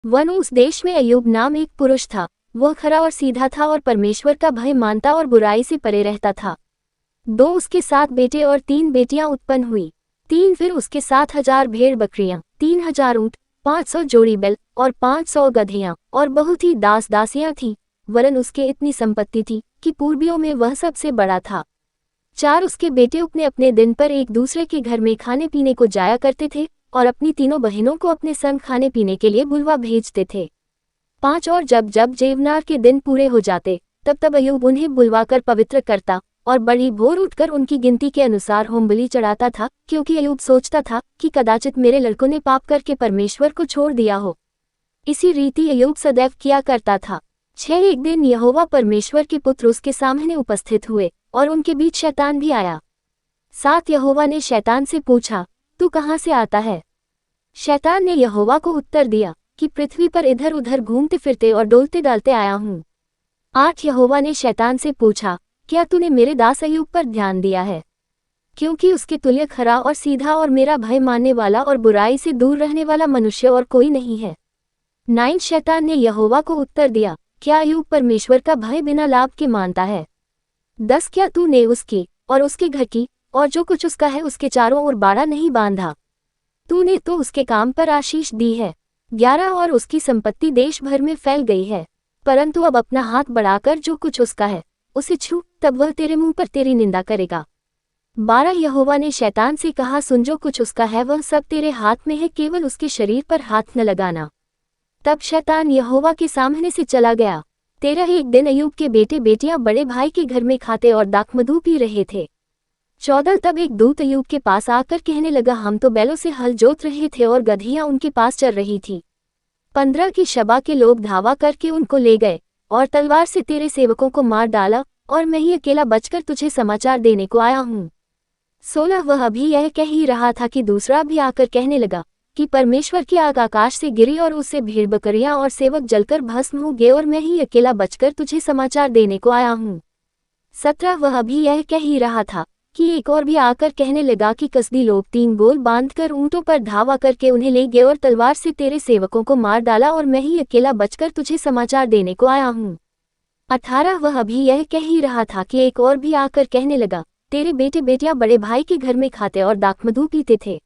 One उस देश में अय्यूब नाम एक पुरुष था। वह खरा और सीधा था और परमेश्वर का भय मानता और बुराई से परे रहता था। 2 उसके 7 बेटे और 3 बेटियां उत्पन्न हुई। 3 फिर उसके 7,000 भेड़ बकरियां, 3,000 ऊँट, 500 जोड़ी बैल और 500 गधेयां और बहुत ही दास दासियां थीं। वरन उसके इतनी संपत्ति थी कि पूर्वियों में वह सबसे बड़ा था। 4 उसके बेटे अपने अपने दिन पर एक दूसरे के घर में खाने पीने को जाया करते थे और अपनी तीनों बहनों को अपने संग खाने पीने के लिए बुलवा भेजते थे। 5 और जब जब जेवनार के दिन पूरे हो जाते तब तब अय्यूब उन्हें बुलवाकर पवित्र करता और बड़ी भोर उठकर उनकी गिनती के अनुसार होमबलि चढ़ाता था, क्योंकि अय्यूब सोचता था कि कदाचित मेरे लड़कों ने पाप करके परमेश्वर को छोड़ दिया हो। इसी रीति अय्यूब सदैव किया करता था। 6 एक दिन यहोवा परमेश्वर के पुत्र उसके सामने उपस्थित हुए और उनके बीच शैतान भी आया। 7 यहोवा ने शैतान से पूछा, तू कहाँ से आता है? शैतान ने यहोवा को उत्तर दिया कि पृथ्वी पर इधर उधर घूमते फिरते और डोलते डालते आया हूँ। 8 यहोवा ने शैतान से पूछा, क्या तूने मेरे दास अय्यूब पर ध्यान दिया है? क्योंकि उसके तुल्य खरा और सीधा और मेरा भय मानने वाला और बुराई से दूर रहने वाला मनुष्य और कोई नहीं है। 9 शैतान ने यहोवा को उत्तर दिया, क्या अय्यूब परमेश्वर का भय बिना लाभ के मानता है? 10 क्या तूने उसकी और उसके घर की और जो कुछ उसका है उसके चारों ओर बाड़ा नहीं बांधा? तूने तो उसके काम पर आशीष दी है। 11 और उसकी संपत्ति देश भर में फैल गई है। परंतु अब अपना हाथ बढ़ाकर जो कुछ उसका है उसे छू, तब वह तेरे मुंह पर तेरी निंदा करेगा। 12 यहोवा ने शैतान से कहा, सुन, जो कुछ उसका है वह सब तेरे हाथ में है, केवल उसके शरीर पर हाथ न लगाना। तब शैतान यहोवा के सामने से चला गया। 13 एक दिन अय्यूब के बेटे बेटियां बड़े भाई के घर में खाते और दाखमधु पी रहे थे। 14 तब एक दूत अय्यूब के पास आकर कहने लगा, हम तो बैलों से हल जोत रहे थे और गधियां उनके पास चर रही थी। 15 की शबा के लोग धावा करके उनको ले गए और तलवार से तेरे सेवकों को मार डाला, और मैं ही अकेला बचकर तुझे समाचार देने को आया हूँ। 16 वह अभी यह कह ही रहा था कि दूसरा भी आकर कहने लगा कि परमेश्वर की आग आकाश से गिरी और उससे भेड़ बकरियां और सेवक जलकर भस्म हो गए, और मैं ही अकेला बचकर तुझे समाचार देने को आया हूँ। 17 वह अभी यह कह ही रहा था कि एक और भी आकर कहने लगा कि कसदी लोग 3 गोल बांधकर ऊंटों पर धावा करके उन्हें ले गए और तलवार से तेरे सेवकों को मार डाला, और मैं ही अकेला बचकर तुझे समाचार देने को आया हूँ। 18 वह अभी यह कह ही रहा था कि एक और भी आकर कहने लगा, तेरे बेटे बेटियां बड़े भाई के घर में खाते और दाखमधु पीते थे।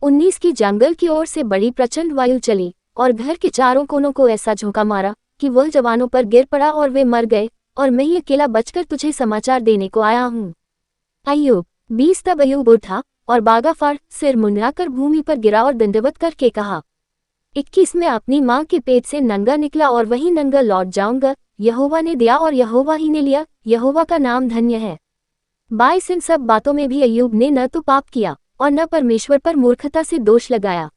19 की जंगल की ओर से बड़ी प्रचंड वायु चली और घर के चारों कोनों को ऐसा झोंका मारा कि वह जवानों पर गिर पड़ा और वे मर गए, और मैं ही अकेला बचकर तुझे समाचार देने को आया हूँ। अय्यूब 20 तब अय्यूब उठा और बागा फाड़ सिर मुंडाकर भूमि पर गिरा और दंडवत करके कहा, 21 में अपनी माँ के पेट से नंगा निकला और वही नंगा लौट जाऊंगा। यहोवा ने दिया और यहोवा ही ने लिया, यहोवा का नाम धन्य है। 22 इन सब बातों में भी अय्यूब ने न तो पाप किया और न परमेश्वर पर मूर्खता से दोष लगाया।